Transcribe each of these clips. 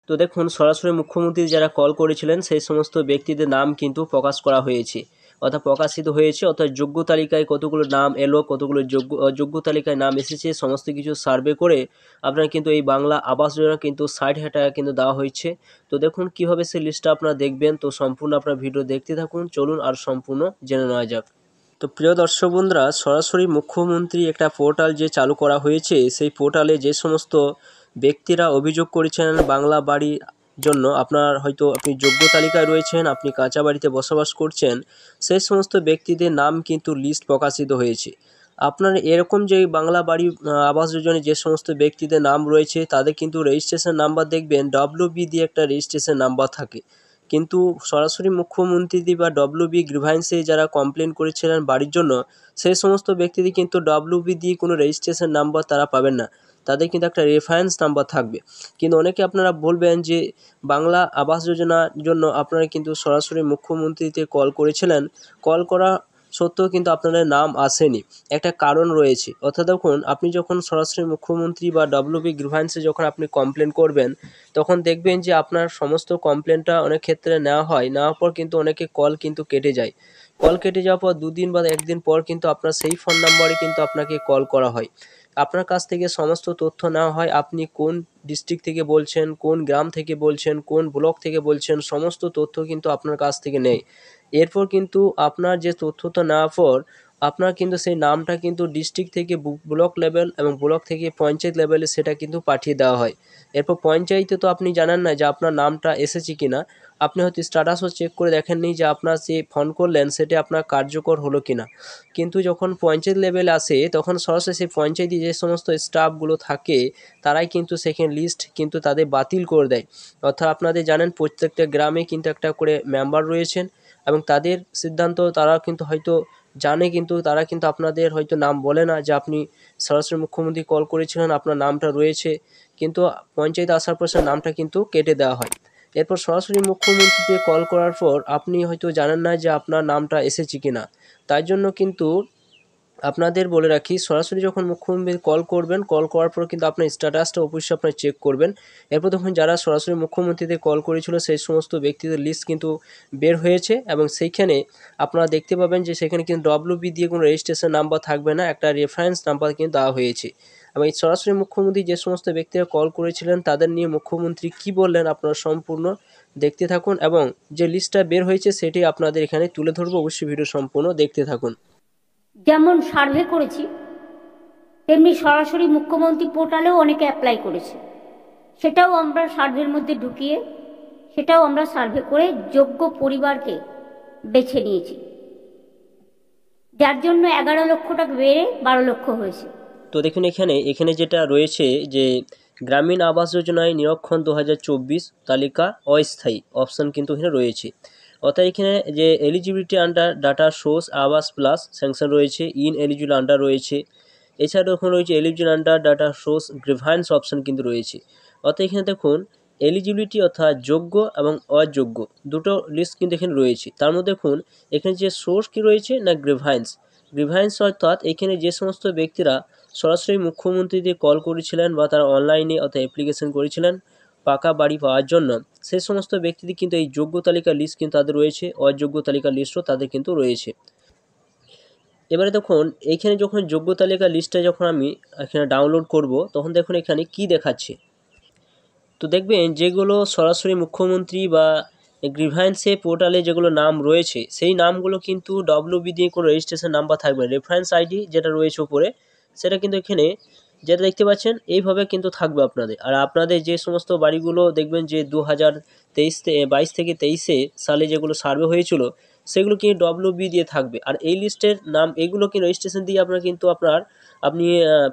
তো দেখুন, সরাসরি মুখ্যমন্ত্রী যারা কল করেছিলেন সেই সমস্ত ব্যক্তিদের নাম কিন্তু প্রকাশ করা হয়েছে, অর্থাৎ প্রকাশিত হয়েছে, অর্থাৎ যোগ্য তালিকায় কতগুলো নাম এলো, কতগুলো যোগ্য তালিকায় নাম এসেছে, সমস্ত কিছু সার্ভে করে আপনার কিন্তু এই বাংলা আবাস যোজনা কিন্তু 60,000 টাকা কিন্তু দেওয়া হয়েছে। তো দেখুন কীভাবে সেই লিস্টটা আপনারা দেখবেন, তো সম্পূর্ণ আপনার ভিডিও দেখতে থাকুন। চলুন আর সম্পূর্ণ জেনে নেওয়া যাক। তো প্রিয় দর্শক বন্ধুরা, সরাসরি মুখ্যমন্ত্রী একটা পোর্টাল যে চালু করা হয়েছে, সেই পোর্টালে যে সমস্ত ব্যক্তিরা অভিযোগ করেছেন বাংলা বাড়ির জন্য, আপনার হয়তো আপনি যোগ্য তালিকায় রয়েছেন, আপনি কাঁচা বাড়িতে বসবাস করছেন, সেই সমস্ত ব্যক্তিদের নাম কিন্তু লিস্ট প্রকাশিত হয়েছে। আপনার এরকম যে বাংলা বাড়ি আবাস যোজনায় যে সমস্ত ব্যক্তিদের নাম রয়েছে তাদের কিন্তু রেজিস্ট্রেশন নাম্বার দেখবেন WB দিয়ে একটা রেজিস্ট্রেশন নাম্বার থাকে, কিন্তু সরাসরি মুখ্যমন্ত্রী বা WB গ্রিভান্সে যারা কমপ্লেন করেছিলেন বাড়ির জন্য, সেই সমস্ত ব্যক্তিদের কিন্তু WB দিয়ে কোনো রেজিস্ট্রেশন নাম্বার তারা পাবেন না, তাদের কিন্তু একটা রেফারেন্স নাম্বার থাকবে। কিন্তু অনেকে আপনারা বলবেন যে বাংলা আবাস যোজনার জন্য আপনারা কিন্তু সরাসরি মুখ্যমন্ত্রীতে কল করেছিলেন, কল করা সত্ত্বেও কিন্তু আপনাদের নাম আসেনি। একটা কারণ রয়েছে, অর্থাৎ দেখুন, আপনি যখন সরাসরি মুখ্যমন্ত্রী বা WB গ্রিভান্সে যখন আপনি কমপ্লেন করবেন, তখন দেখবেন যে আপনার সমস্ত কমপ্লেনটা অনেক ক্ষেত্রে নেওয়া হয়, নেওয়ার পর কিন্তু অনেকে কল কিন্তু কেটে যায়। কল কেটে যাওয়ার পর 2 দিন বা 1 দিন পর কিন্তু আপনার সেই ফোন নাম্বারে কিন্তু আপনাকে কল করা হয়। আপনার কাছ থেকে সমস্ত তথ্য নেওয়া হয়, আপনি কোন ডিস্ট্রিক্ট থেকে বলছেন, কোন গ্রাম থেকে বলছেন, কোন ব্লক থেকে বলছেন, সমস্ত তথ্য কিন্তু আপনার কাছ থেকে নেয়। এরপর কিন্তু আপনার যে তথ্যটা নেওয়ার পর আপনার কিন্তু সেই নামটা কিন্তু ডিস্ট্রিক্ট থেকে ব্লক লেভেল এবং ব্লক থেকে পঞ্চায়েত লেভেলে সেটা কিন্তু পাঠিয়ে দেওয়া হয়। এরপর পঞ্চায়েতে তো আপনি জানেন না যে আপনার নামটা এসেছে কিনা, আপনি হয়তো স্ট্যাটাসও চেক করে দেখেননি যে আপনার যে ফোন করলেন সেটা আপনার কার্যকর হলো কিনা। কিন্তু যখন পঞ্চায়েত লেভেল আসে তখন সরাসরি সেই পঞ্চায়েতে যে সমস্ত স্টাফগুলো থাকে তারাই কিন্তু সেখানে লিস্ট কিন্তু তাদের বাতিল করে দেয়। অর্থাৎ আপনাদের জানেন প্রত্যেকটা গ্রামে কিন্তু একটা করে মেম্বার রয়েছেন এবং তাদের সিদ্ধান্ত তারা কিন্তু হয়তো জানে, কিন্তু তারা কিন্তু আপনাদের হয়তো নাম বলে না যে আপনি সরাসরি মুখ্যমন্ত্রী কল করেছিলেন, আপনার নামটা রয়েছে, কিন্তু পঞ্চায়েত আসার পর সে নামটা কিন্তু কেটে দেওয়া হয়। এরপর সরাসরি মুখ্যমন্ত্রীতে কল করার পর আপনি হয়তো জানেন না যে আপনার নামটা এসেছে কিনা। তাই জন্য কিন্তু আপনাদের বলে রাখি, সরাসরি যখন মুখ্যমন্ত্রী কল করবেন, কল করার পর কিন্তু আপনার স্ট্যাটাসটা অবশ্যই আপনার চেক করবেন। এরপর দেখুন যারা সরাসরি মুখ্যমন্ত্রীতে কল করেছিল সেই সমস্ত ব্যক্তিদের লিস্ট কিন্তু বের হয়েছে এবং সেইখানে আপনারা দেখতে পাবেন যে সেখানে কিন্তু WB দিয়ে কোনো রেজিস্ট্রেশন নাম্বার থাকবে না, একটা রেফারেন্স নাম্বার কিন্তু দেওয়া হয়েছে। এবং এই সরাসরি মুখ্যমন্ত্রী যে সমস্ত ব্যক্তিরা কল করেছিলেন তাদের নিয়ে মুখ্যমন্ত্রী কী বললেন আপনারা সম্পূর্ণ দেখতে থাকুন, এবং যে লিস্টটা বের হয়েছে সেটি আপনাদের এখানে তুলে ধরবো, অবশ্যই ভিডিও সম্পূর্ণ দেখতে থাকুন। যেমন সার্ভে করেছি তেমনি সরাসরি মুখ্যমন্ত্রী পোর্টালেও অনেকে অ্যাপ্লাই করেছে, সেটাও আমরা সার্ভের মধ্যে ঢুকিয়ে সেটাও আমরা সার্ভে করে যোগ্য পরিবারকে বেছে নিয়েছি, যার জন্য 11 লক্ষ টাকা বেড়ে 12 লক্ষ হয়েছে। তো দেখুন এখানে যেটা রয়েছে যে গ্রামীণ আবাস যোজনায় নিরীক্ষণ 2024 তালিকা অস্থায়ী অপশান কিন্তু এখানে রয়েছে। অর্থাৎ এখানে যে এলিজিবিলিটি আন্ডার ডাটা সোর্স আবাস প্লাস স্যাংশন রয়েছে, ইন এলিজিবল আন্ডার রয়েছে, এছাড়াও এখন রয়েছে eligible under data source grievance option কিন্তু রয়েছে। অর্থাৎ এখানে দেখুন এলিজিবিলিটি অর্থাৎ যোগ্য এবং অযোগ্য দুটো লিস্ট কিন্তু এখানে রয়েছে। তার মধ্যে দেখুন এখানে যে সোর্স কি রয়েছে না গ্রিভান্স অর্থাৎ এখানে যে সমস্ত ব্যক্তিরা সরাসরি মুখ্যমন্ত্রীদের কল করেছিলেন বা তারা অনলাইনে অর্থাৎ অ্যাপ্লিকেশন করেছিলেন পাকা বাড়ি পাওয়ার জন্য, সেই সমস্ত ব্যক্তিদের কিন্তু এই যোগ্য তালিকার লিস্ট কিন্তু তাদের রয়েছে, অযোগ্য তালিকার লিস্টও তাদের কিন্তু রয়েছে। এবারে দেখুন এইখানে যখন যোগ্য তালিকার লিস্টটা যখন আমি এখানে ডাউনলোড করব তখন দেখুন এখানে কি দেখাচ্ছে। তো দেখবেন যেগুলো সরাসরি মুখ্যমন্ত্রী বা গ্রিভান্সে পোর্টালে যেগুলো নাম রয়েছে সেই নামগুলো কিন্তু WB দিয়ে কোনো রেজিস্ট্রেশন নাম্বার থাকবে, রেফারেন্স আইডি যেটা রয়েছে উপরে সেটা কিন্তু এখানে যেটা দেখতে পাচ্ছেন এইভাবে কিন্তু থাকবে আপনাদের। আর আপনাদের যে সমস্ত বাড়িগুলো দেখবেন যে 2022 থেকে 23 সালে যেগুলো সার্ভে হয়েছিল সেগুলো কিন্তু WB দিয়ে থাকবে। আর এই লিস্টের নাম এগুলো কিন্তু রেজিস্ট্রেশন দিয়ে আপনার কিন্তু আপনি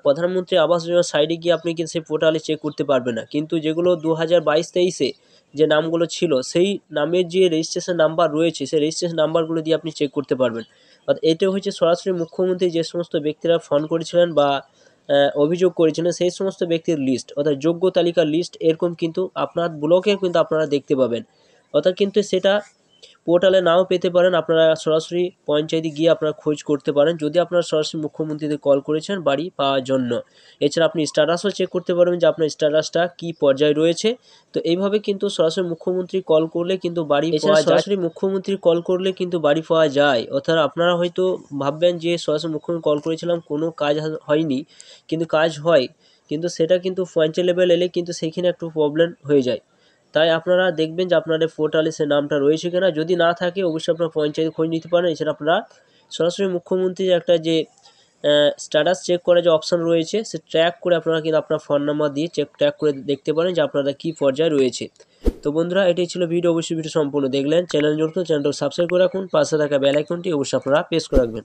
প্রধানমন্ত্রী আবাস যোজনার সাইডে গিয়ে আপনি কিন্তু সেই পোর্টালে চেক করতে পারবেন না, কিন্তু যেগুলো 2022-23 যে নামগুলো ছিল সেই নামের যে রেজিস্ট্রেশন নাম্বার রয়েছে সেই রেজিস্ট্রেশন নাম্বারগুলো দিয়ে আপনি চেক করতে পারবেন। অর্থাৎ এটা হচ্ছে সরাসরি মুখ্যমন্ত্রী যে সমস্ত ব্যক্তিরা ফোন করেছিলেন বা অভিযোগ করেছিলেন সেই সমস্ত ব্যক্তির লিস্ট, অর্থাৎ যোগ্য তালিকার লিস্ট এরকম কিন্তু আপনার ব্লকে কিন্তু আপনারা দেখতে পাবেন। অর্থাৎ কিন্তু সেটা পোর্টালে নাও পেতে পারেন, আপনারা সরাসরি পঞ্চায়েতে গিয়ে আপনারা খোঁজ করতে পারেন যদি আপনারা সরাসরি মুখ্যমন্ত্রীদের কল করেছেন বাড়ি পাওয়ার জন্য। এছাড়া আপনি স্ট্যাটাসও চেক করতে পারবেন যে আপনার স্ট্যাটাসটা কী পর্যায়ে রয়েছে। তো এইভাবে কিন্তু সরাসরি মুখ্যমন্ত্রী কল করলে কিন্তু বাড়ি পাওয়া যায়। সরাসরি মুখ্যমন্ত্রী কল করলে কিন্তু বাড়ি পাওয়া যায়। অর্থাৎ আপনারা হয়তো ভাববেন যে সরাসরি মুখ্যমন্ত্রী কল করেছিলাম কোনো কাজ হয়নি, কিন্তু কাজ হয়, কিন্তু সেটা কিন্তু পঞ্চায়েত লেভেল এলে কিন্তু সেইখানে একটু প্রবলেম হয়ে যায়। তাই আপনারা দেখবেন যে আপনাদের পোর্টালে সে নামটা রয়েছে কিনা, যদি না থাকে অবশ্যই আপনারা পঞ্চায়েতে খোঁজ নিতে পারেন। এছাড়া আপনারা সরাসরি মুখ্যমন্ত্রীর একটা যে স্ট্যাটাস চেক করার যে অপশান রয়েছে সে ট্র্যাক করে আপনারা কিন্তু আপনার ফোন নাম্বার দিয়ে ট্র্যাক করে দেখতে পারেন যে আপনারা কী পর্যায়ে রয়েছে। তো বন্ধুরা, এটাই ছিল ভিডিও। অবশ্যই ভিডিও সম্পূর্ণ দেখলেন। চ্যানেল জন্য চ্যানেলটা সাবস্ক্রাইব করে রাখুন, পাশে থাকা বেল আইকনটি অবশ্যই আপনারা প্রেস করে রাখবেন।